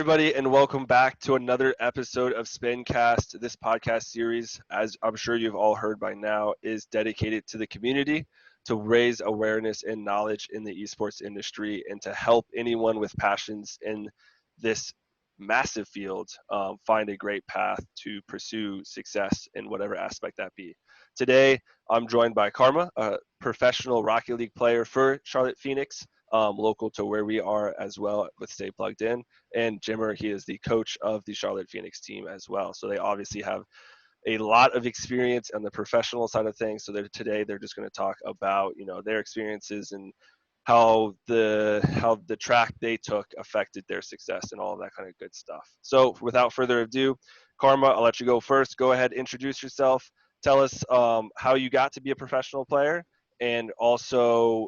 everybody, and welcome back to another episode of SPINcast. This podcast series, as I'm sure you've all heard by now, is dedicated to the community to raise awareness and knowledge in the esports industry and to help anyone with passions in this massive field find a great path to pursue success in whatever aspect that be. Today, I'm joined by Karma, a professional Rocket League player for Charlotte Phoenix, local to where we are as well with Stay Plugged In. And Jimmer, he is the coach of the Charlotte Phoenix team as well. So they obviously have a lot of experience on the professional side of things. So today they're just going to talk about, their experiences and how the track they took affected their success and all of that kind of good stuff. So without further ado, Karma, I'll let you go first. Go ahead, introduce yourself. Tell us how you got to be a professional player, and also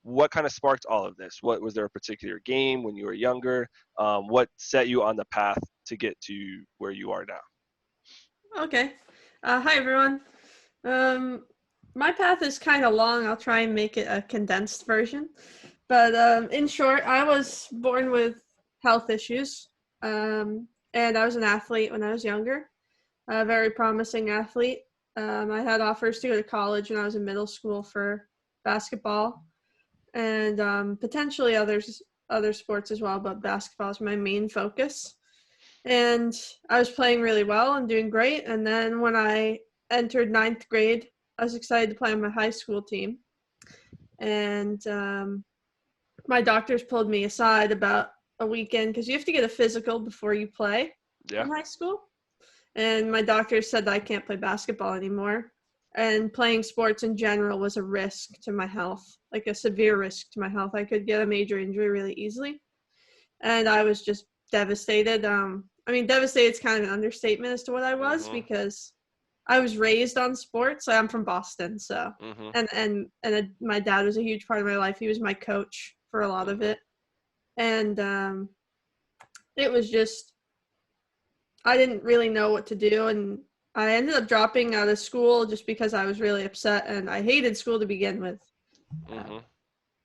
what kind of sparked all of this? What was there a particular game when you were younger? What set you on the path to get to where you are now? Okay. Hi, everyone. My path is kind of long. I'll try and make it a condensed version. But in short, I was born with health issues, and I was an athlete when I was younger, a very promising athlete. I had offers to go to college when I was in middle school for basketball and potentially other sports as well, but basketball is my main focus. And I was playing really well and doing great. And then when I entered ninth grade, I was excited to play on my high school team. And my doctors pulled me aside about a weekend because you have to get a physical before you play in high school. And my doctors said that I can't play basketball anymore. And playing sports in general was a risk to my health, like a severe risk to my health. I could get a major injury really easily. And I was just devastated. Devastated is kind of an understatement as to what I was, because I was raised on sports. I'm from Boston, so and my dad was a huge part of my life. He was my coach for a lot of it, and it was just I didn't really know what to do, and I ended up dropping out of school just because I was really upset, and I hated school to begin with.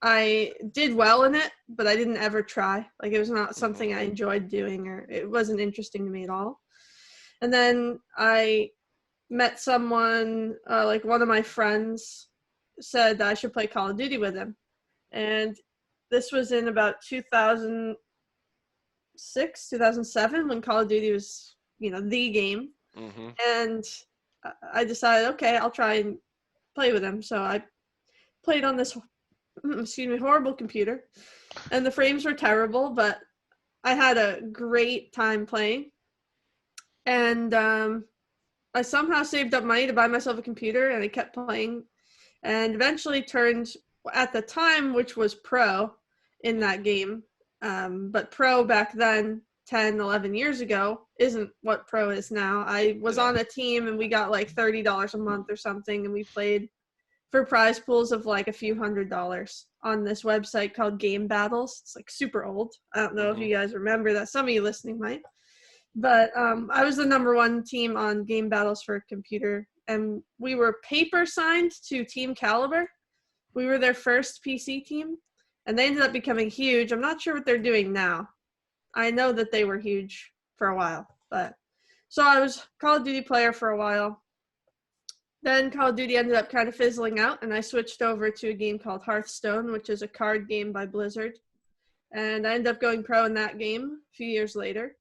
I did well in it, but I didn't ever try. Like, it was not something I enjoyed doing, or it wasn't interesting to me at all. And then I met someone, like one of my friends said that I should play Call of Duty with him. And this was in about 2006, 2007, when Call of Duty was, the game. And I decided, okay, I'll try and play with him. So I played on this horrible computer, and the frames were terrible, but I had a great time playing. And I somehow saved up money to buy myself a computer, and I kept playing, and eventually turned, at the time, which was pro in that game, but pro back then, 10, 11 years ago, isn't what pro is now. I was on a team, and we got like $30 a month or something, and we played for prize pools of like a few $100s on this website called Game Battles. It's like super old. I don't know if you guys remember that. Some of you listening might. But I was the number one team on Game Battles for computer, and we were paper signed to Team Caliber. We were their first PC team, and they ended up becoming huge. I'm not sure what they're doing now. I know that they were huge for a while, but so I was Call of Duty player for a while. Then Call of Duty ended up kind of fizzling out, and I switched over to a game called Hearthstone, which is a card game by Blizzard. And I ended up going pro in that game a few years later.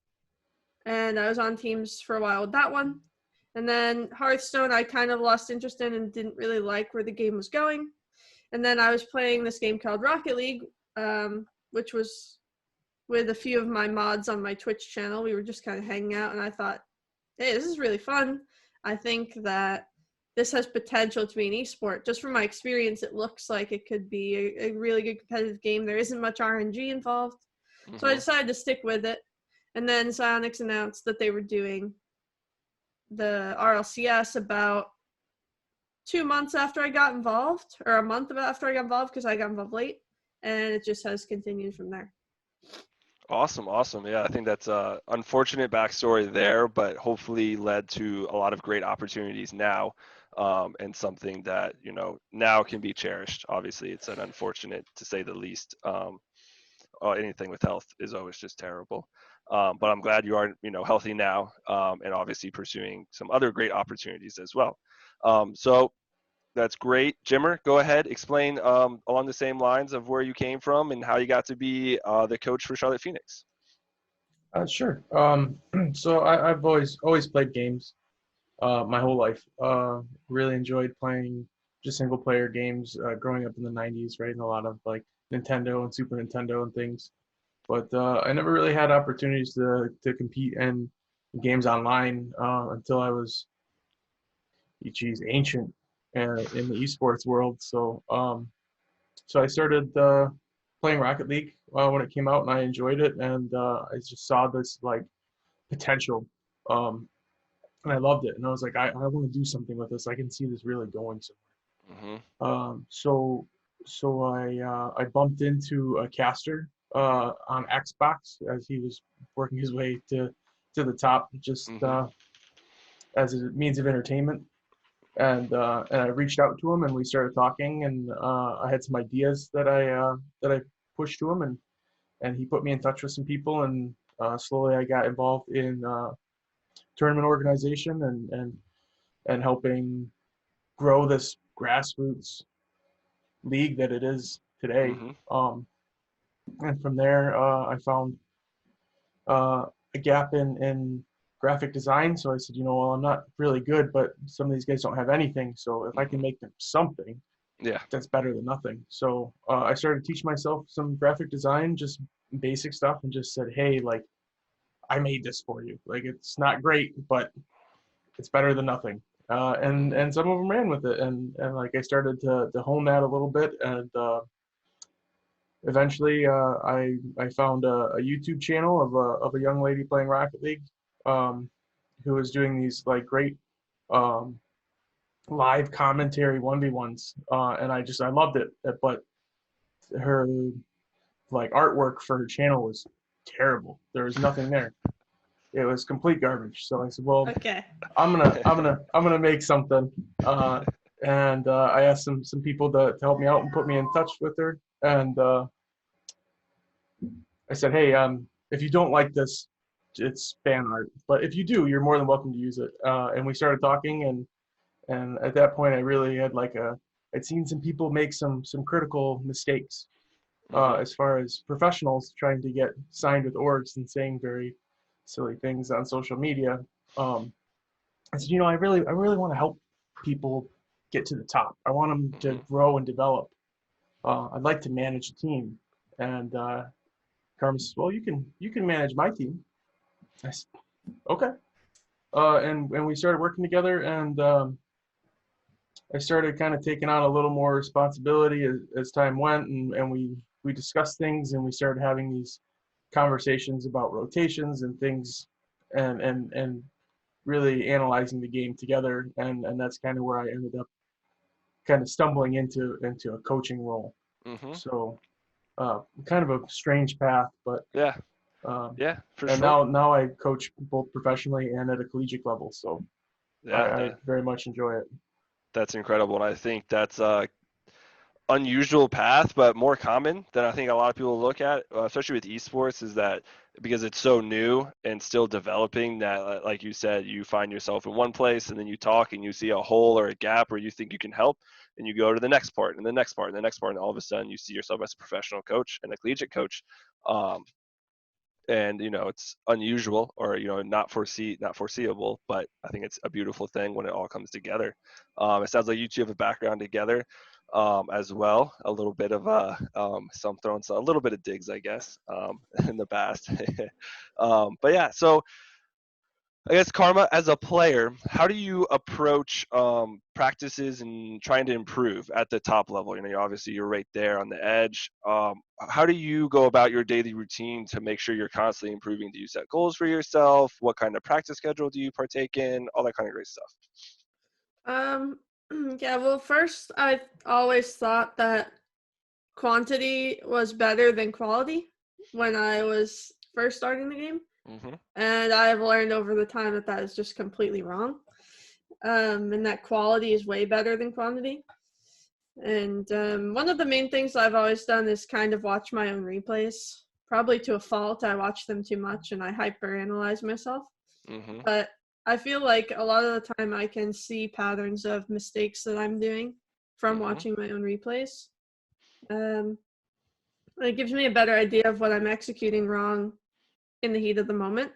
And I was on teams for a while with that one. And then Hearthstone, I kind of lost interest in and didn't really like where the game was going. And then I was playing this game called Rocket League, which was with a few of my mods on my Twitch channel. We were just kind of hanging out, and I thought, hey, this is really fun. I think that this has potential to be an esport. Just from my experience, it looks like it could be a really good competitive game. There isn't much RNG involved. So I decided to stick with it. And then Psyonix announced that they were doing the RLCS about 2 months after I got involved, or a month after I got involved, because I got involved late. And it just has continued from there. Awesome. Yeah, I think that's a unfortunate backstory there, but hopefully led to a lot of great opportunities now, and something that, now can be cherished. Obviously, it's an unfortunate, to say the least. Anything with health is always just terrible. But I'm glad you are, healthy now, and obviously pursuing some other great opportunities as well. So that's great. Jimmer, go ahead, explain along the same lines of where you came from and how you got to be the coach for Charlotte Phoenix. Sure. So I've always played games my whole life. Really enjoyed playing just single player games growing up in the 90s, right? And a lot of like Nintendo and Super Nintendo and things. But I never really had opportunities to compete in games online until I was, ancient in the esports world. So I started playing Rocket League when it came out, and I enjoyed it, and I just saw this like potential, and I loved it, and I was like, I want to do something with this. I can see this really going somewhere. So I bumped into a caster on Xbox as he was working his way to the top, just as a means of entertainment. And I reached out to him, and we started talking, and I had some ideas that I pushed to him, and he put me in touch with some people, and slowly I got involved in tournament organization and helping grow this grassroots league that it is today. And from there, I found a gap in graphic design. So I said, well, I'm not really good, but some of these guys don't have anything. So if I can make them something, that's better than nothing. So I started teaching myself some graphic design, just basic stuff, and just said, hey, like, I made this for you. Like, it's not great, but it's better than nothing. And some of them ran with it, and like I started to hone that a little bit, and eventually I found a YouTube channel of a young lady playing Rocket League, who was doing these like great live commentary 1v1s, and I loved it, but her like artwork for her channel was terrible. There was nothing there. It was complete garbage. So I said, well, okay, I'm gonna make something. And I asked some people to help me out and put me in touch with her. And I said, hey, if you don't like this, it's fan art. But if you do, you're more than welcome to use it. And we started talking, and at that point, I really had I'd seen some people make some critical mistakes as far as professionals trying to get signed with orgs and saying very silly things on social media. I said, I really want to help people get to the top. I want them to grow and develop. I'd like to manage a team. And Carmen says, well, you can manage my team. I said, okay. And we started working together, and I started kind of taking on a little more responsibility as time went, and we discussed things, and we started having these conversations about rotations and things, and really analyzing the game together, and that's kind of where I ended up kind of stumbling into a coaching role. So kind of a strange path, but for and sure. now I coach both professionally and at a collegiate level, so I very much enjoy it. That's incredible, and I think that's unusual path, but more common than I think a lot of people look at, especially with esports, is that because it's so new and still developing, that like you said, you find yourself in one place and then you talk and you see a hole or a gap where you think you can help, and you go to the next part and the next part and the next part, and all of a sudden you see yourself as a professional coach and a collegiate coach. And it's unusual, or not foreseeable, but I think it's a beautiful thing when it all comes together. It sounds like you two have a background together as well, a little bit of a little bit of digs, I guess, in the past. But yeah, so I guess, Karma, as a player, how do you approach practices and trying to improve at the top level? Obviously you're right there on the edge. How do you go about your daily routine to make sure you're constantly improving? Do you set goals for yourself? What kind of practice schedule do you partake in? All that kind of great stuff. Yeah, well, first, I always thought that quantity was better than quality when I was first starting the game. And I've learned over the time that is just completely wrong. And that quality is way better than quantity. And one of the main things I've always done is kind of watch my own replays probably to a fault. I watch them too much and I hyper-analyze myself. But I feel like a lot of the time I can see patterns of mistakes that I'm doing from watching my own replays. It gives me a better idea of what I'm executing wrong in the heat of the moment.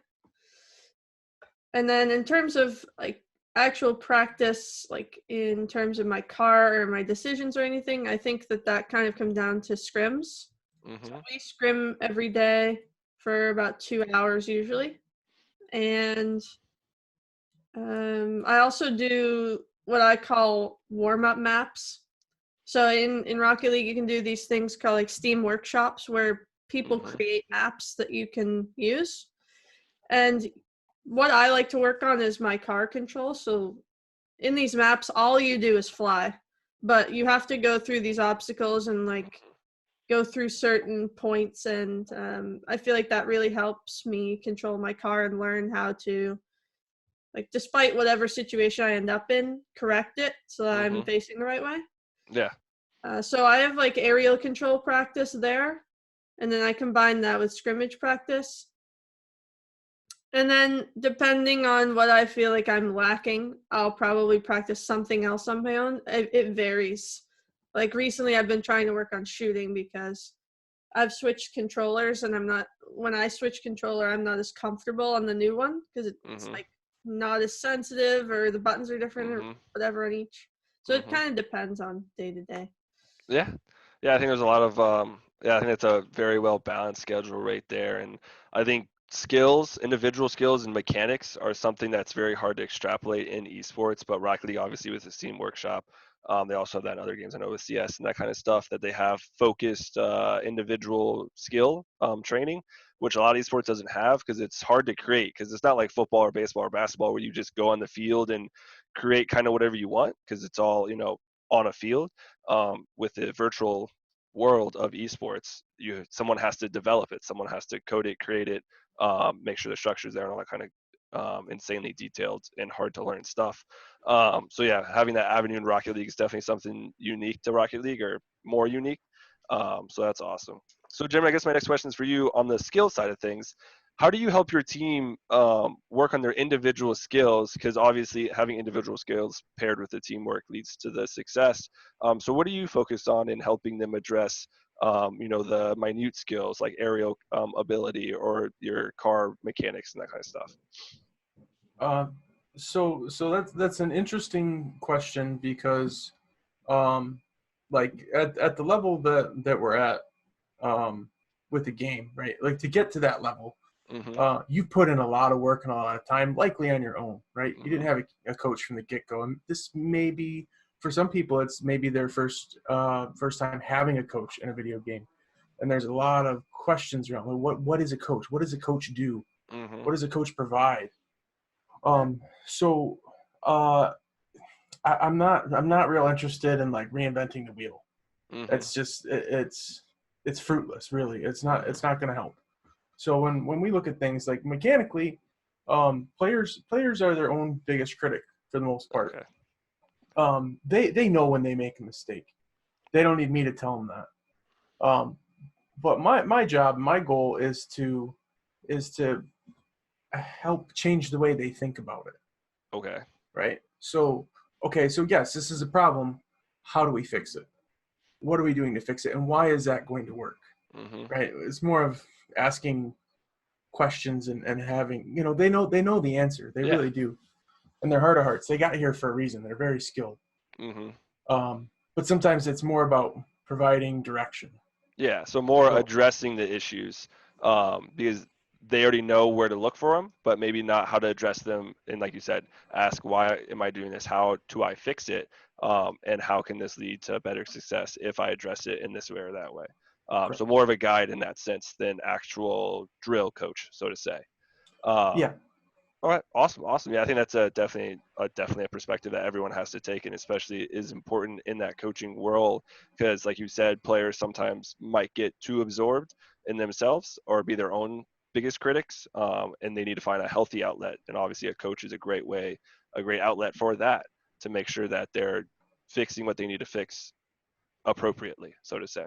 And then in terms of like actual practice, like in terms of my car or my decisions or anything, I think that kind of comes down to scrims. So we scrim every day for about 2 hours usually. And I also do what I call warm-up maps. So in Rocket League, you can do these things called like Steam workshops where people create maps that you can use. And what I like to work on is my car control. So in these maps, all you do is fly, but you have to go through these obstacles and like go through certain points. And I feel like that really helps me control my car and learn how to, like, despite whatever situation I end up in, correct it so that I'm facing the right way. Yeah. So I have like aerial control practice there, and then I combine that with scrimmage practice. And then depending on what I feel like I'm lacking, I'll probably practice something else on my own. It varies. Like recently I've been trying to work on shooting because I've switched controllers, and when I switch controller, I'm not as comfortable on the new one because it's like not as sensitive, or the buttons are different or whatever on each. So it kind of depends on day to day. Yeah. Yeah, I think there's a lot of I think it's a very well balanced schedule right there. And I think individual skills and mechanics are something that's very hard to extrapolate in esports, but Rocket League obviously with the Steam Workshop, they also have that in other games. I know with CS and that kind of stuff that they have focused individual skill training, which a lot of esports doesn't have because it's hard to create, because it's not like football or baseball or basketball where you just go on the field and create kind of whatever you want because it's all, on a field. With the virtual world of esports, someone has to develop it, someone has to code it, create it, make sure the structure's there and all that kind of insanely detailed and hard to learn stuff. So yeah, having that avenue in Rocket League is definitely something unique to Rocket League, or more unique. So that's awesome. So Jeremy, I guess my next question is for you on the skill side of things. How do you help your team work on their individual skills? Because obviously having individual skills paired with the teamwork leads to the success. So what are you focused on in helping them address, the minute skills like aerial ability or your car mechanics and that kind of stuff? So that's an interesting question because, like at the level that we're at, with the game, right? Like to get to that level, you've put in a lot of work and a lot of time, likely on your own, right? You didn't have a coach from the get-go, and this may be, for some people, it's maybe their first time having a coach in a video game, and there's a lot of questions around, well, what is a coach? What does a coach do? What does a coach provide? So I'm not real interested in like reinventing the wheel. It's just it's fruitless, really. It's not going to help. So when we look at things like mechanically, players are their own biggest critic for the most part. Okay. They know when they make a mistake. They don't need me to tell them that. But my job, my goal is to help change the way they think about it. Okay. Right. So yes, this is a problem. How do we fix it? What are we doing to fix it, and why is that going to work? Right. It's more of asking questions and having, they know the answer. They really do. And their heart of hearts, they got here for a reason. They're very skilled. But sometimes it's more about providing direction. Yeah. So more addressing the issues, because they already know where to look for them, but maybe not how to address them. And like you said, ask, why am I doing this? How do I fix it? And how can this lead to better success if I address it in this way or that way? So more of a guide in that sense than actual drill coach, so to say. Yeah. All right. Awesome. Yeah, I think that's definitely a perspective that everyone has to take, and especially is important in that coaching world, because like you said, players sometimes might get too absorbed in themselves or be their own biggest critics, and they need to find a healthy outlet. And obviously a coach is a great outlet for that, to make sure that they're fixing what they need to fix appropriately, so to say.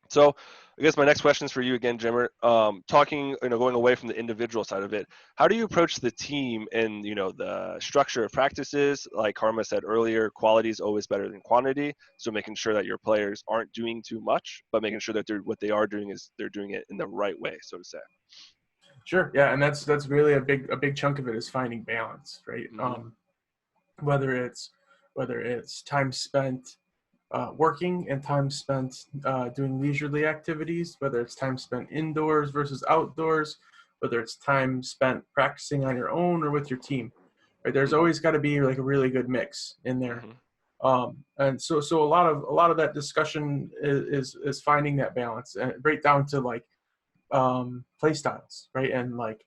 So I guess my next question is for you again, Jimmer. Talking, going away from the individual side of it, how do you approach the team and, the structure of practices? Like Karma said earlier, quality is always better than quantity. So making sure that your players aren't doing too much, but making sure that what they are doing is they're doing it in the right way, so to say. Sure. Yeah, and that's really a big chunk of it is finding balance, right? Mm-hmm. Whether it's time spent working and time spent doing leisurely activities, whether it's time spent indoors versus outdoors, whether it's time spent practicing on your own or with your team, right? There's Mm-hmm. always got to be like a really good mix in there. Mm-hmm. And so a lot of that discussion is finding that balance, and right down to like play styles, right? And like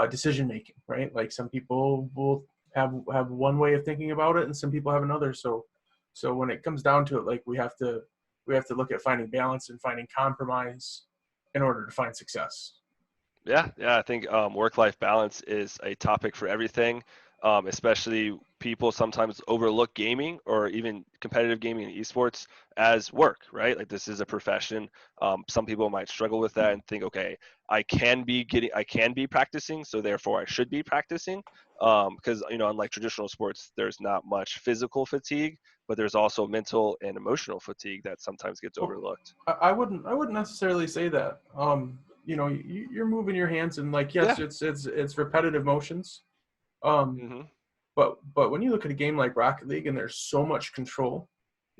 decision making, right? Like some people will have one way of thinking about it, and some people have another. So when it comes down to it, like we have to look at finding balance and finding compromise in order to find success. Yeah, I think work-life balance is a topic for everything, especially people sometimes overlook gaming or even competitive gaming and esports as work, right? Like this is a profession. Some people might struggle with that and think, okay, I can be practicing, so therefore I should be practicing. Because unlike traditional sports, there's not much physical fatigue, but there's also mental and emotional fatigue that sometimes gets overlooked. I wouldn't necessarily say that. You're moving your hands and like yes, Yeah. it's repetitive motions. Um, Mm-hmm. but when you look at a game like Rocket League and there's so much control,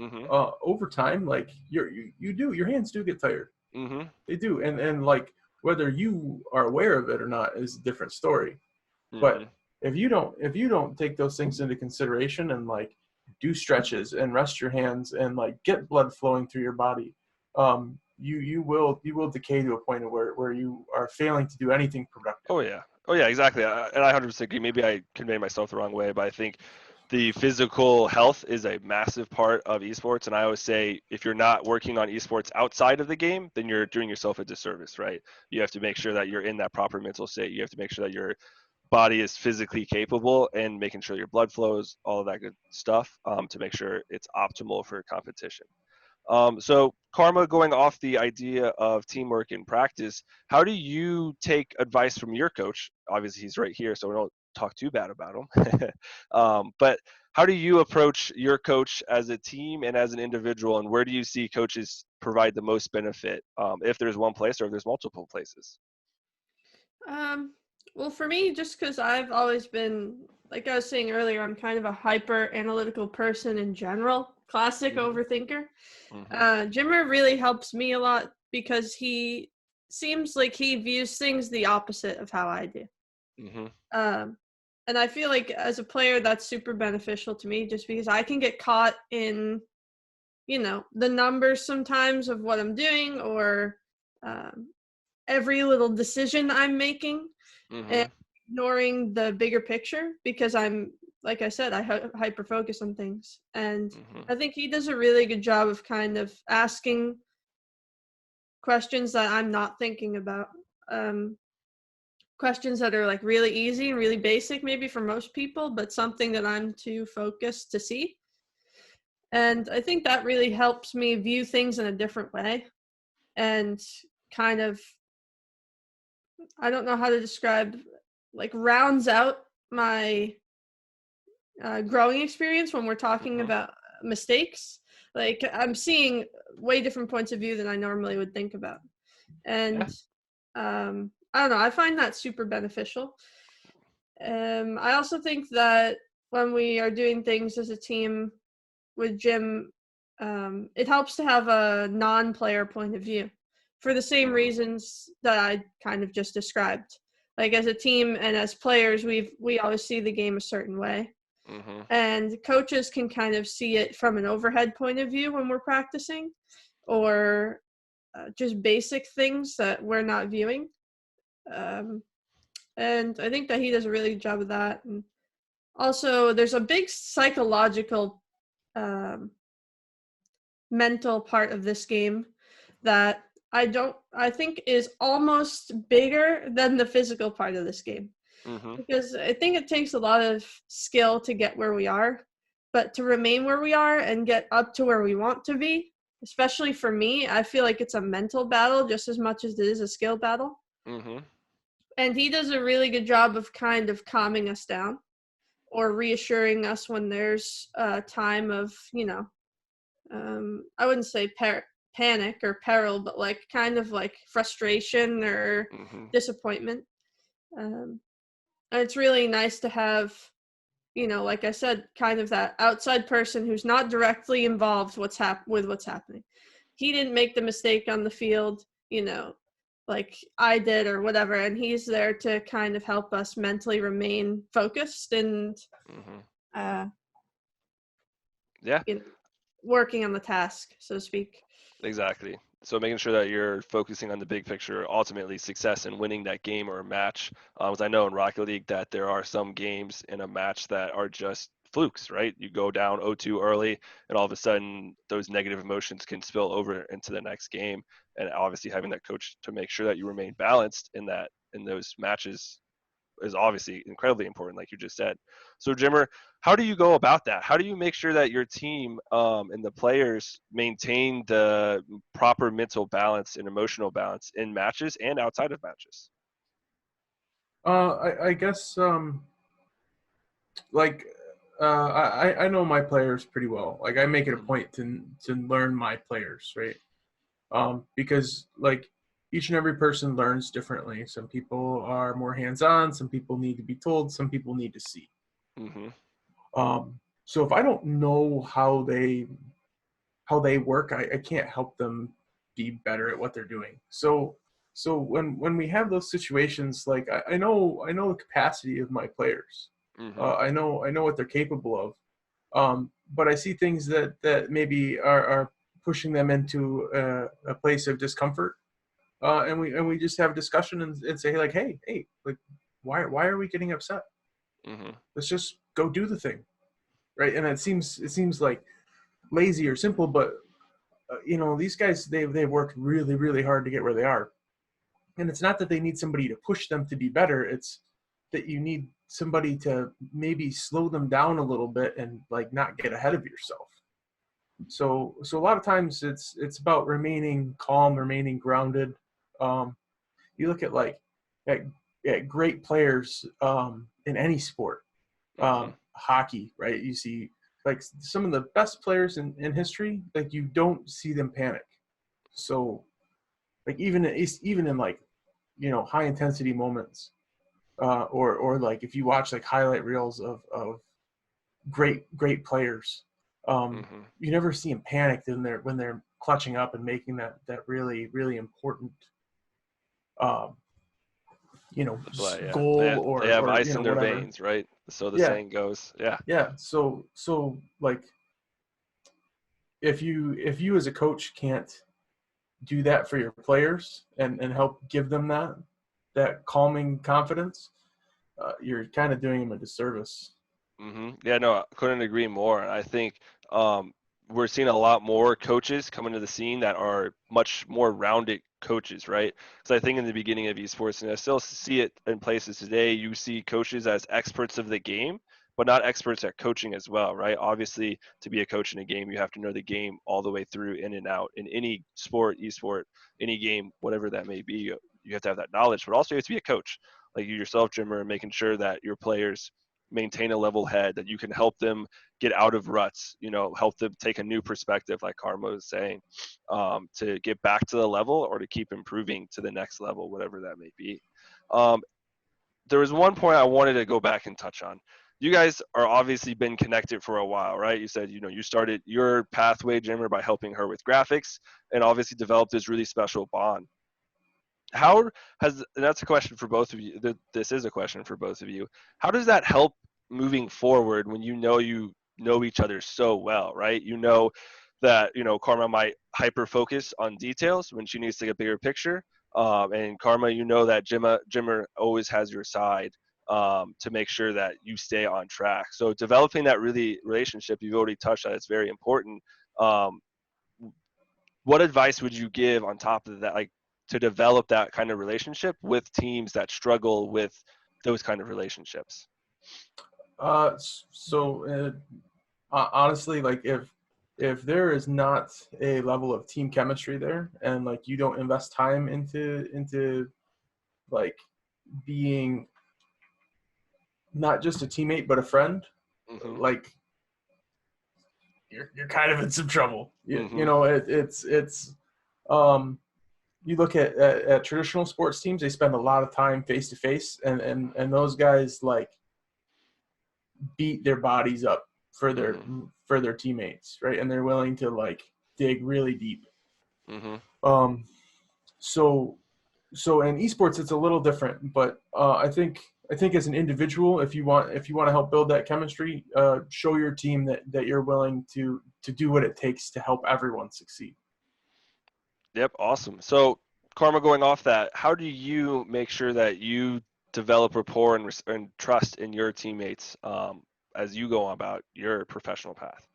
Mm-hmm. over time, like your hands do get tired. Mm-hmm. They do, and like whether you are aware of it or not is a different story. Mm-hmm. But if you don't take those things into consideration and like do stretches and rest your hands and like get blood flowing through your body, you will decay to a point where you are failing to do anything productive. Oh yeah, exactly. And I 100% agree. Maybe I conveyed myself the wrong way, but I think the physical health is a massive part of esports. And I always say, if you're not working on esports outside of the game, then you're doing yourself a disservice, right? You have to make sure that you're in that proper mental state. You have to make sure that your body is physically capable and making sure your blood flows, all of that good stuff, to make sure it's optimal for competition. So, Karma, going off the idea of teamwork in practice, how do you take advice from your coach? Obviously, he's right here, so we don't talk too bad about him. But how do you approach your coach as a team and as an individual, and where do you see coaches provide the most benefit, if there's one place or if there's multiple places? Well, for me, just because I've always been, like I was saying earlier, I'm kind of a hyper analytical person in general, classic Mm-hmm. overthinker. Mm-hmm. Jimmer really helps me a lot because he seems like he views things the opposite of how I do. Mm-hmm. And I feel like as a player, that's super beneficial to me just because I can get caught in, the numbers sometimes of what I'm doing or every little decision I'm making and Mm-hmm. ignoring the bigger picture because I'm, like I said, I hyper focus on things. And Mm-hmm. I think he does a really good job of kind of asking questions that I'm not thinking about. Questions that are like really easy and really basic maybe for most people, but something that I'm too focused to see. And I think that really helps me view things in a different way and kind of, I don't know how to describe, like rounds out my growing experience when we're talking Mm-hmm. about mistakes. Like I'm seeing way different points of view than I normally would think about. Yeah. And I don't know, I find that super beneficial. I also think that when we are doing things as a team with Jim, it helps to have a non-player point of view for the same Mm-hmm. reasons that I kind of just described. Like as a team and as players, we always see the game a certain way, Mm-hmm. and coaches can kind of see it from an overhead point of view when we're practicing, or just basic things that we're not viewing. Um, and I think that he does a really good job of that. And also, there's a big psychological, um, mental part of this game that I think is almost bigger than the physical part of this game. Mm-hmm. Because I think it takes a lot of skill to get where we are, but to remain where we are and get up to where we want to be especially for me, I feel like it's a mental battle just as much as it is a skill battle. Mm-hmm. And he does a really good job of kind of calming us down or reassuring us when there's a time of, I wouldn't say panic or peril, but like kind of like frustration or disappointment. And it's really nice to have, like I said, kind of that outside person who's not directly involved with what's happening. He didn't make the mistake on the field, like I did or whatever, and he's there to kind of help us mentally remain focused and working on the task, so to speak. Exactly. So making sure that you're focusing on the big picture, ultimately success in winning that game or match. Because I know in Rocket League that there are some games in a match that are just flukes, right? You go down 0-2 early, and all of a sudden those negative emotions can spill over into the next game. And obviously having that coach to make sure that you remain balanced in those matches is obviously incredibly important, like you just said. So Jimmer, how do you go about that? How do you make sure that your team and the players maintain the proper mental balance and emotional balance in matches and outside of matches? I guess I know my players pretty well. Like I make it a point to learn my players, right? Because like each and every person learns differently. Some people are more hands-on. Some people need to be told. Some people need to see. So if I don't know how they work, I can't help them be better at what they're doing. So when we have those situations, like I know the capacity of my players. I know what they're capable of. But I see things that maybe are pushing them into a place of discomfort. And we just have a discussion and say like, hey, like why are we getting upset? Let's just go do the thing, right? And it seems like lazy or simple, but these guys they've worked really, really hard to get where they are. And it's not that they need somebody to push them to be better. It's that you need somebody to maybe slow them down a little bit and like not get ahead of yourself. So a lot of times it's about remaining calm, remaining grounded. You look at at great players in any sport, hockey, right? You see like some of the best players in history, like you don't see them panic. So like even in like high intensity moments, or like if you watch like highlight reels of great players, you never see them panicked when they're clutching up and making that really, really important goal they have ice in their whatever. veins, right? So the saying goes. So like if you as a coach can't do that for your players and help give them that calming confidence, you're kind of doing them a disservice. Yeah, no, I couldn't agree more. I think we're seeing a lot more coaches come into the scene that are much more rounded coaches, right? Because I think in the beginning of esports, and I still see it in places today, you see coaches as experts of the game, but not experts at coaching as well, right? Obviously, to be a coach in a game, you have to know the game all the way through, in and out. In any sport, esport, any game, whatever that may be, you have to have that knowledge, but also you have to be a coach, like you yourself, Jimmer, making sure that your players maintain a level head, that you can help them get out of ruts, help them take a new perspective, like Karma was saying, to get back to the level or to keep improving to the next level, whatever that may be. There was one point I wanted to go back and touch on. You guys are obviously been connected for a while, right? You said, you started your pathway, Jimmer, by helping her with graphics and obviously developed this really special bond. And that's a question for both of you. This is a question for both of you. How does that help moving forward when you know each other so well, right? You know that, Karma might hyper focus on details when she needs to get a bigger picture. And Karma, that Jimmer always has your side to make sure that you stay on track. So developing that relationship, you've already touched on, it's very important. What advice would you give on top of that, like to develop that kind of relationship with teams that struggle with those kind of relationships? Honestly, like if there is not a level of team chemistry there, and like you don't invest time into like being not just a teammate but a friend, like you're kind of in some trouble. You know, it's you look at traditional sports teams, they spend a lot of time face to face, and those guys like beat their bodies up for their teammates, right? And they're willing to like dig really deep. So in esports it's a little different, but I think as an individual, if you want to help build that chemistry, show your team that you're willing to do what it takes to help everyone succeed. Yep, awesome. So Karma, going off that, how do you make sure that you develop rapport and trust in your teammates as you go about your professional path?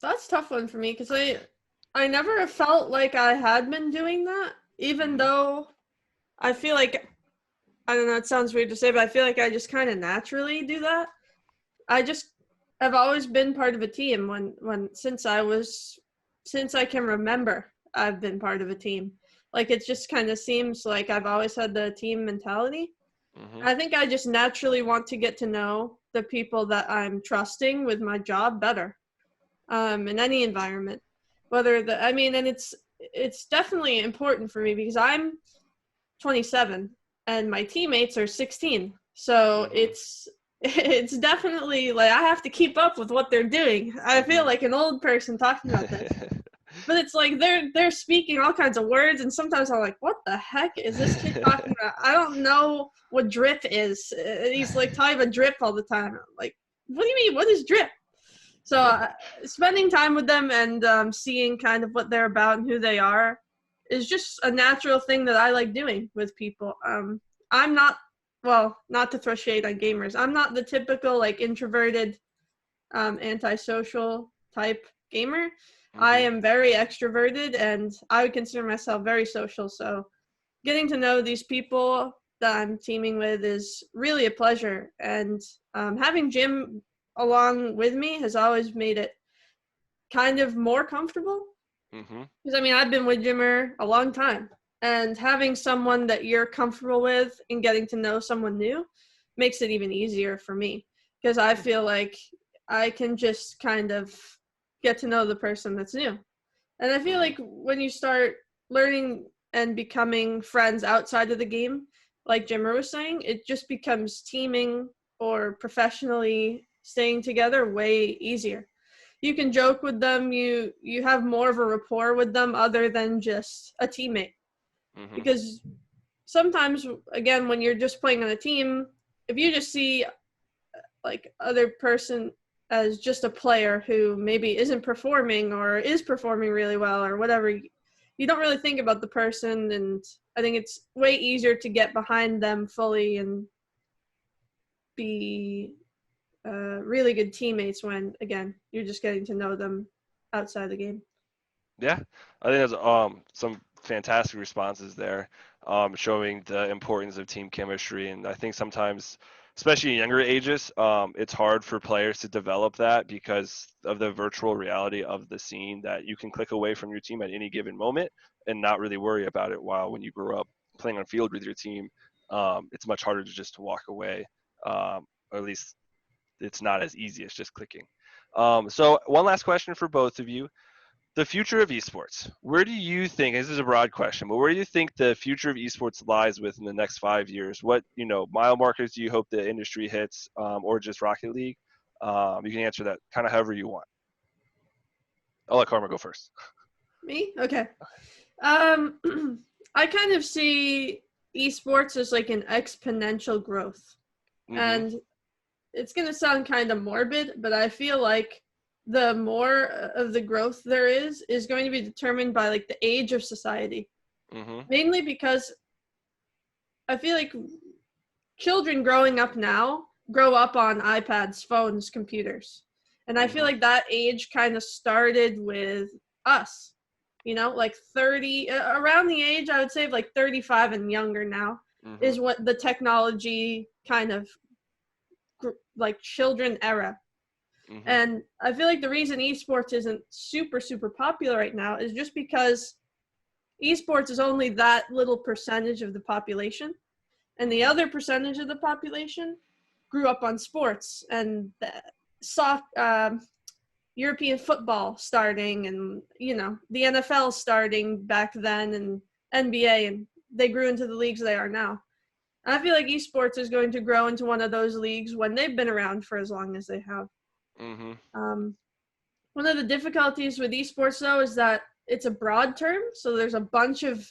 That's a tough one for me because I never felt like I had been doing that, even though I feel like, I don't know, it sounds weird to say, but I feel like I just kind of naturally do that. I've always been part of a team since I can remember, I've been part of a team. Like, it just kind of seems like I've always had the team mentality. I think I just naturally want to get to know the people that I'm trusting with my job better, in any environment. And it's definitely important for me because I'm 27 and my teammates are 16. So it's definitely like I have to keep up with what they're doing. I feel like an old person talking about this. But it's like they're speaking all kinds of words, and sometimes I'm like, what the heck is this kid talking about? I don't know what drip is. He's like talking about drip all the time. I'm like, what do you mean? What is drip? So spending time with them and seeing kind of what they're about and who they are is just a natural thing that I like doing with people. I'm not, well, not to throw shade on gamers, I'm not the typical like introverted, antisocial type gamer. I am very extroverted and I would consider myself very social. So getting to know these people that I'm teaming with is really a pleasure. And having Jim along with me has always made it kind of more comfortable. Because I mean, I've been with Jimmer a long time, and having someone that you're comfortable with and getting to know someone new makes it even easier for me, because I feel like I can just kind of get to know the person that's new. And I feel like when you start learning and becoming friends outside of the game, like Jimmer was saying, it just becomes teaming or professionally staying together way easier. You can joke with them, you have more of a rapport with them other than just a teammate. Because sometimes, again, when you're just playing on a team, if you just see like other person as just a player who maybe isn't performing or is performing really well or whatever, you don't really think about the person, and I think it's way easier to get behind them fully and be really good teammates when, again, you're just getting to know them outside the game. Yeah, I think that's some fantastic responses there, showing the importance of team chemistry. And I think sometimes, especially in younger ages, it's hard for players to develop that because of the virtual reality of the scene, that you can click away from your team at any given moment and not really worry about it. While when you grew up playing on field with your team, it's much harder to just walk away, or at least it's not as easy as just clicking. So one last question for both of you. The future of esports. Where do you think, this is a broad question, but where do you think the future of esports lies within the next 5 years? What, mile markers do you hope the industry hits, or just Rocket League? You can answer that kind of however you want. I'll let Karma go first. Me? Okay. I kind of see esports as like an exponential growth. And it's going to sound kind of morbid, but I feel like the more of the growth there is going to be determined by like the age of society. Mainly because I feel like children growing up now grow up on iPads, phones, computers. And I feel like that age kind of started with us, like 30, around the age, I would say, of like 35 and younger now is what the technology kind of like children era. And I feel like the reason esports isn't super, super popular right now is just because esports is only that little percentage of the population. And the other percentage of the population grew up on sports and European football starting, and the NFL starting back then, and NBA, and they grew into the leagues they are now. And I feel like esports is going to grow into one of those leagues when they've been around for as long as they have. One of the difficulties with esports, though, is that it's a broad term, so there's a bunch of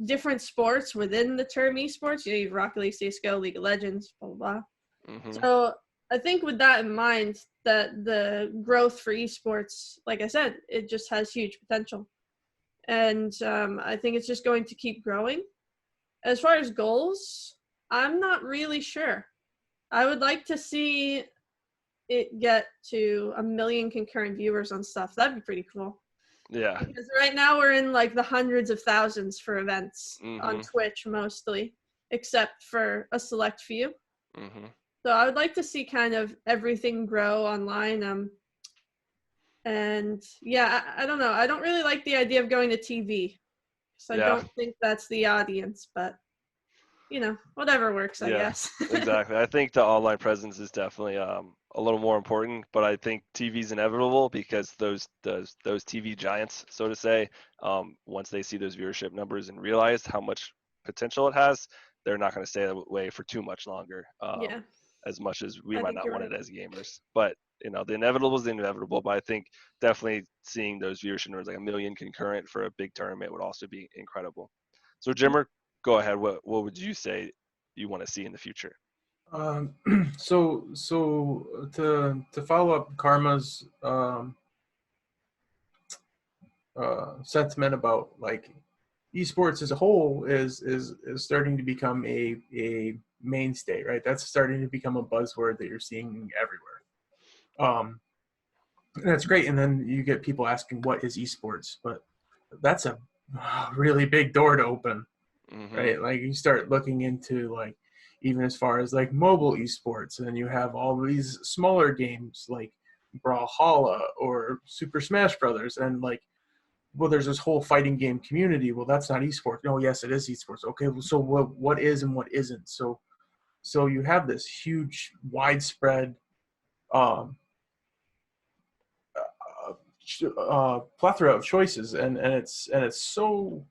different sports within the term esports. You have Rocket League, CSGO, League of Legends, blah, blah, blah. So I think with that in mind, that the growth for esports, like I said, it just has huge potential. And I think it's just going to keep growing. As far as goals, I'm not really sure. I would like to see it get to 1 million concurrent viewers on stuff. That'd be pretty cool. Yeah. Because right now we're in like the hundreds of thousands for events on Twitch mostly, except for a select few. So I would like to see kind of everything grow online. And yeah, I don't know. I don't really like the idea of going to TV. So I don't think that's the audience, but whatever works, I guess. Exactly. I think the online presence is definitely a little more important, but I think TV is inevitable because those TV giants, so to say, once they see those viewership numbers and realize how much potential it has, they're not going to stay that way for too much longer. As much as we might not want it as gamers, but the inevitable is the inevitable. But I think definitely seeing those viewership numbers, like 1 million concurrent for a big tournament, would also be incredible. So Jimmer, go ahead. What would you say you want to see in the future? So to follow up Karma's sentiment about like esports as a whole is starting to become a mainstay, right? That's starting to become a buzzword that you're seeing everywhere. And that's great. And then you get people asking, what is esports? But that's a really big door to open, right? Like you start looking into like even as far as like mobile esports, and then you have all these smaller games like Brawlhalla or Super Smash Brothers, and like, well, there's this whole fighting game community. Well, that's not esports. No, yes, it is esports. Okay, well, so what is and what isn't? So you have this huge, widespread plethora of choices, and it's so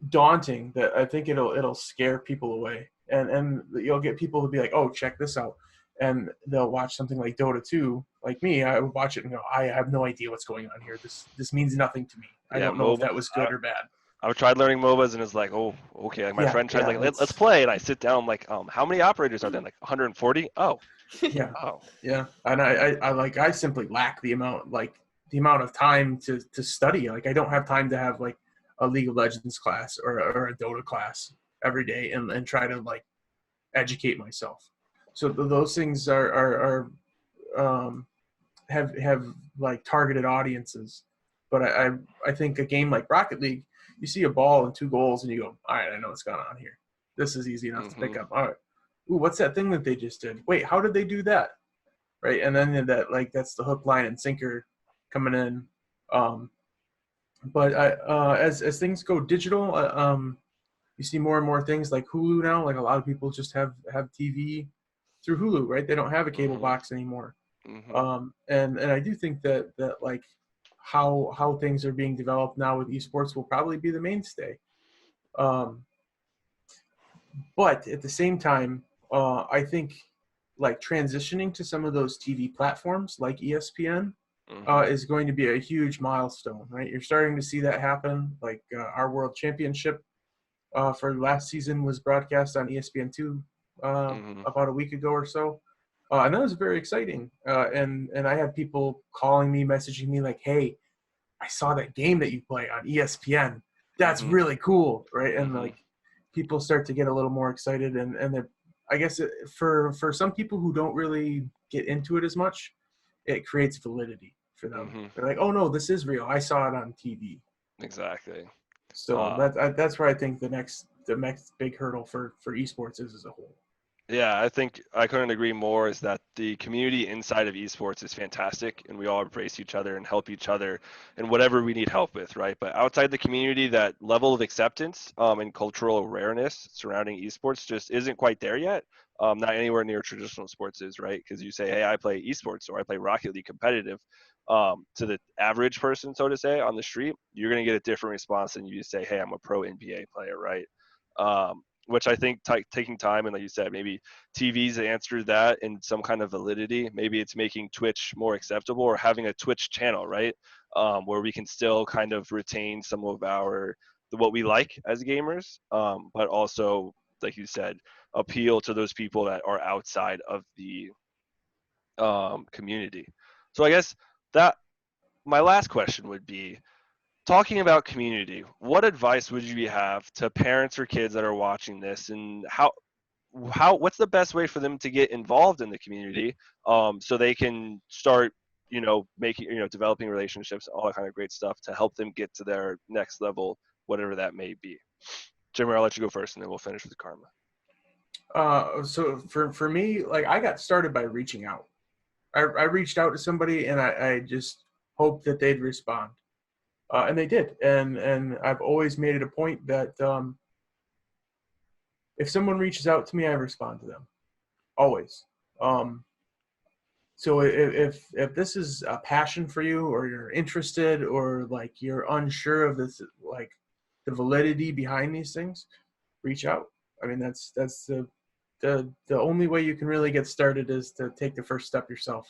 daunting that I think it'll scare people away, and you'll get people to be like, oh, check this out, and they'll watch something like Dota 2. Like me, I would watch it and go, I have no idea what's going on here. This means nothing to me. I don't know if that was good or bad. I've tried learning MOBAs, and it's like, oh, okay. Like my friend tried, like, let's play, and I sit down, I'm like, how many operators are there? Like 140? Oh. Yeah. Oh. Yeah. And I simply lack the amount of time to study. Like I don't have time to have like a League of Legends class or a Dota class every day and try to like educate myself. So those things are have like targeted audiences. But I think a game like Rocket League, you see a ball and 2 goals and you go, all right, I know what's going on here. This is easy enough to pick up. All right. Ooh, what's that thing that they just did? Wait, how did they do that? Right. And then that's the hook, line, and sinker coming in. But as things go digital, you see more and more things like Hulu now. Like a lot of people just have TV through Hulu, right? They don't have a cable box anymore. And I do think that like how things are being developed now with esports will probably be the mainstay. But at the same time, I think like transitioning to some of those TV platforms like ESPN is going to be a huge milestone, right? You're starting to see that happen. Like our World Championship for last season was broadcast on ESPN2 about a week ago or so. And that was very exciting. And I had people calling me, messaging me like, hey, I saw that game that you play on ESPN. That's really cool, right? And like people start to get a little more excited. And they're, I guess for some people who don't really get into it as much, it creates validity for them. They're like, oh, no, this is real. I saw it on TV. Exactly. So that's where I think the next big hurdle for esports is as a whole. Yeah, I think I couldn't agree more, is that the community inside of esports is fantastic, and we all embrace each other and help each other in whatever we need help with, right? But outside the community, that level of acceptance and cultural awareness surrounding esports just isn't quite there yet. Not anywhere near traditional sports is, right? Because you say, hey, I play esports or I play Rocket League competitive. To the average person, so to say, on the street, you're going to get a different response than you say, hey, I'm a pro NBA player, right? Which I think taking time and, like you said, maybe TV's answer that in some kind of validity. Maybe it's making Twitch more acceptable, or having a Twitch channel, right, where we can still kind of retain some of what we like as gamers, but also, like you said, appeal to those people that are outside of the community. So I guess that my last question would be, talking about community, what advice would you have to parents or kids that are watching this, and what's the best way for them to get involved in the community, so they can start, making, developing relationships, all that kind of great stuff to help them get to their next level, whatever that may be. Jimmer, I'll let you go first, and then we'll finish with Karma. So for me, like, I got started by reaching out. I reached out to somebody, and I just hoped that they'd respond. And they did. And I've always made it a point that if someone reaches out to me, I respond to them. Always. So if this is a passion for you, or you're interested, or like you're unsure of this, like the validity behind these things, reach out. I mean, that's the only way you can really get started is to take the first step yourself.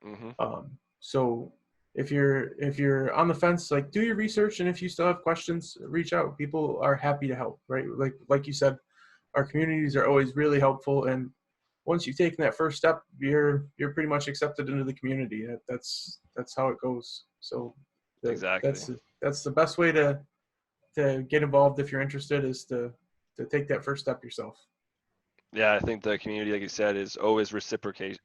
Mm-hmm. So if you're on the fence, like, do your research, and if you still have questions, reach out. People are happy to help, right? Like you said, our communities are always really helpful, and once you've taken that first step, you're pretty much accepted into the community. That's how it goes. So Exactly. That's the best way to get involved if you're interested, is to take that first step yourself. Yeah, I think the community, like you said, is always reciprocative.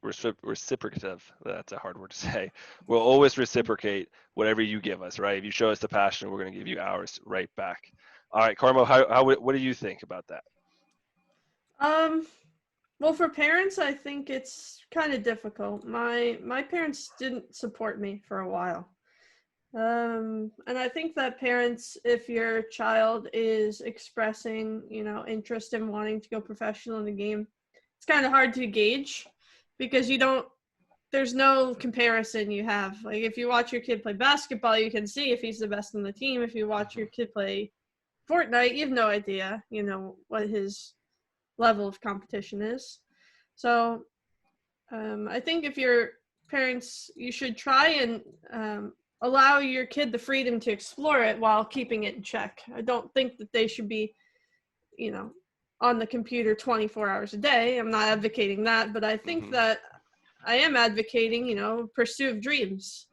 That's a hard word to say. We'll always reciprocate whatever you give us, right? If you show us the passion, we're going to give you ours right back. All right, Carmo, what do you think about that? Well, for parents, I think it's kind of difficult. My parents didn't support me for a while. And I think that parents, if your child is expressing, interest in wanting to go professional in the game, it's kind of hard to gauge, because there's no comparison you have. Like, if you watch your kid play basketball, you can see if he's the best on the team. If you watch your kid play Fortnite, you have no idea, what his level of competition is. So I think if your parents, you should try and allow your kid the freedom to explore it while keeping it in check. I don't think that they should be, on the computer 24 hours a day. I'm not advocating that, but I think that I am advocating, pursuit of dreams.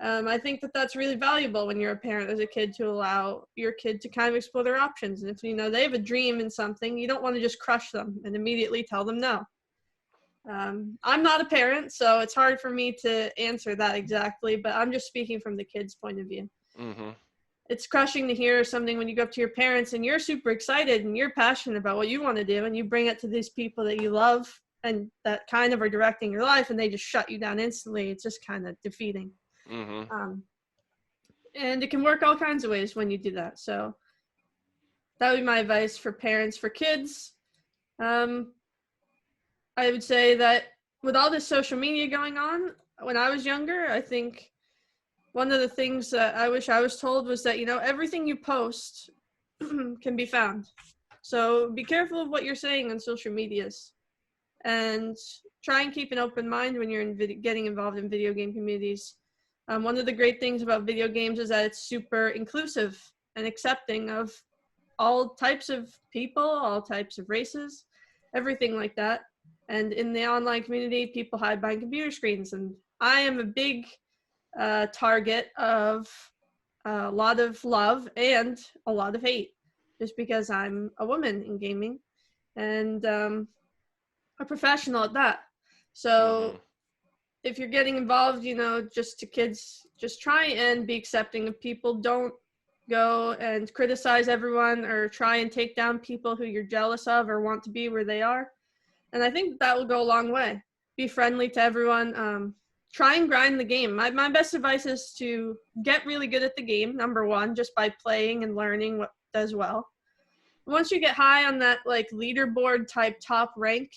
I think that that's really valuable when you're a parent as a kid, to allow your kid to kind of explore their options. And if, they have a dream in something, you don't want to just crush them and immediately tell them no. I'm not a parent, so it's hard for me to answer that exactly, but I'm just speaking from the kid's point of view. Mm-hmm. It's crushing to hear something when you go up to your parents and you're super excited and you're passionate about what you want to do, and you bring it to these people that you love and that kind of are directing your life, and they just shut you down instantly. It's just kind of defeating. Mm-hmm. And it can work all kinds of ways when you do that. So that would be my advice for parents. For kids, I would say that with all this social media going on, when I was younger, I think one of the things that I wish I was told was that, everything you post can be found. So be careful of what you're saying on social medias, and try and keep an open mind when you're getting involved in video game communities. One of the great things about video games is that it's super inclusive and accepting of all types of people, all types of races, everything like that. And in the online community, people hide behind computer screens. And I am a big target of a lot of love and a lot of hate, just because I'm a woman in gaming and a professional at that. So if you're getting involved, just to kids, just try and be accepting of people. Don't go and criticize everyone or try and take down people who you're jealous of or want to be where they are. And I think that will go a long way, be friendly to everyone. Try and grind the game. My best advice is to get really good at the game, number one, just by playing and learning what does well. Once you get high on that like leaderboard type top rank,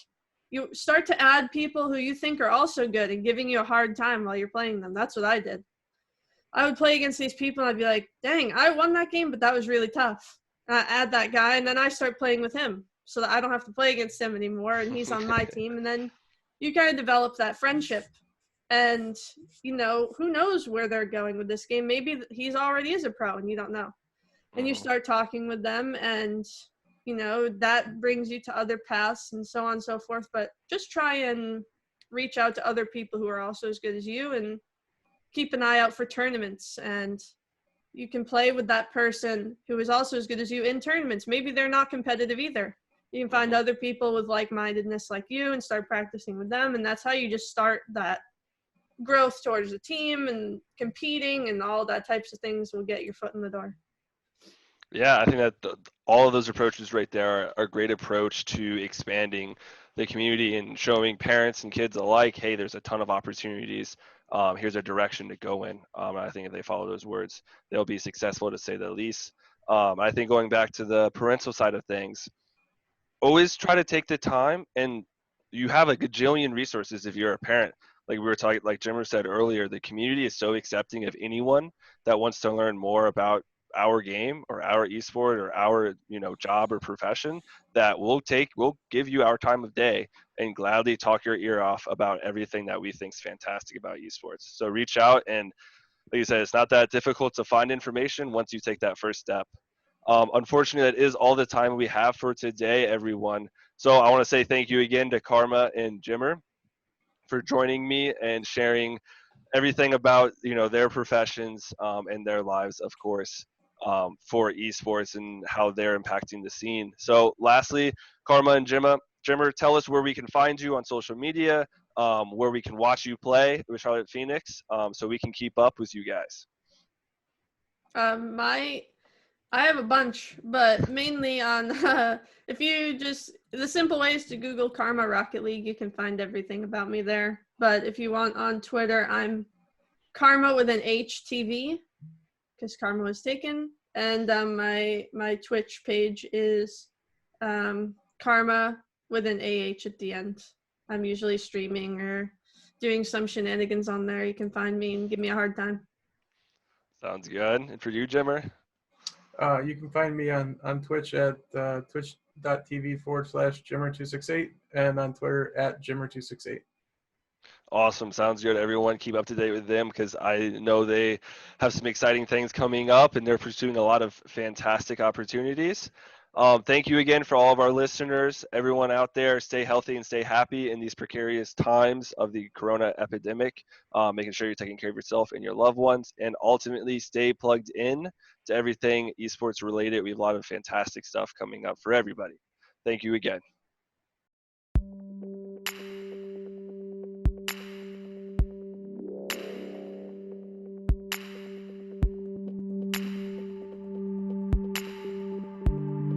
you start to add people who you think are also good and giving you a hard time while you're playing them. That's what I did. I would play against these people and I'd be like, dang, I won that game, but that was really tough. And I add that guy and then I start playing with him so that I don't have to play against him anymore and he's on my team. And then you kind of develop that friendship. And, you know, who knows where they're going with this game. Maybe he's already is a pro and you don't know. And you start talking with them and, you know, that brings you to other paths and so on and so forth. But just try and reach out to other people who are also as good as you and keep an eye out for tournaments. And you can play with that person who is also as good as you in tournaments. Maybe they're not competitive either. You can find other people with like-mindedness like you and start practicing with them. And that's how you just start that growth towards the team, and competing and all that types of things will get your foot in the door. Yeah, I think that all of those approaches right there are a great approach to expanding the community and showing parents and kids alike, hey, there's a ton of opportunities. Here's a direction to go in. And I think if they follow those words, they'll be successful, to say the least. I think going back to the parental side of things, always try to take the time, and you have a gajillion resources if you're a parent. Like we were talking, like Jimmer said earlier, the community is so accepting of anyone that wants to learn more about our game or our esport or our, you know, job or profession, that we'll give you our time of day and gladly talk your ear off about everything that we think is fantastic about esports. So reach out, and like you said, it's not that difficult to find information once you take that first step. Unfortunately, that is all the time we have for today, everyone. So I want to say thank you again to Karma and Jimmer for joining me and sharing everything about, you know, their professions and their lives, of course, for esports and how they're impacting the scene. So lastly, Karma and Jimmer, tell us where we can find you on social media, where we can watch you play with Charlotte Phoenix, so we can keep up with you guys. I have a bunch, but mainly on, if you just, the simple way is to Google Karma Rocket League. You can find everything about me there. But if you want on Twitter, I'm Karma with an HTV, because Karma was taken. And my Twitch page is Karma with an AH at the end. I'm usually streaming or doing some shenanigans on there. You can find me and give me a hard time. Sounds good. And for you, Jimmer? You can find me on Twitch at twitch.tv/Jimmer268 and on Twitter at Jimmer268. Awesome. Sounds good. Everyone keep up to date with them, because I know they have some exciting things coming up and they're pursuing a lot of fantastic opportunities. Thank you again for all of our listeners. Everyone out there, stay healthy and stay happy in these precarious times of the corona epidemic, making sure you're taking care of yourself and your loved ones, and ultimately stay plugged in to everything esports related. We have a lot of fantastic stuff coming up for everybody. Thank you again.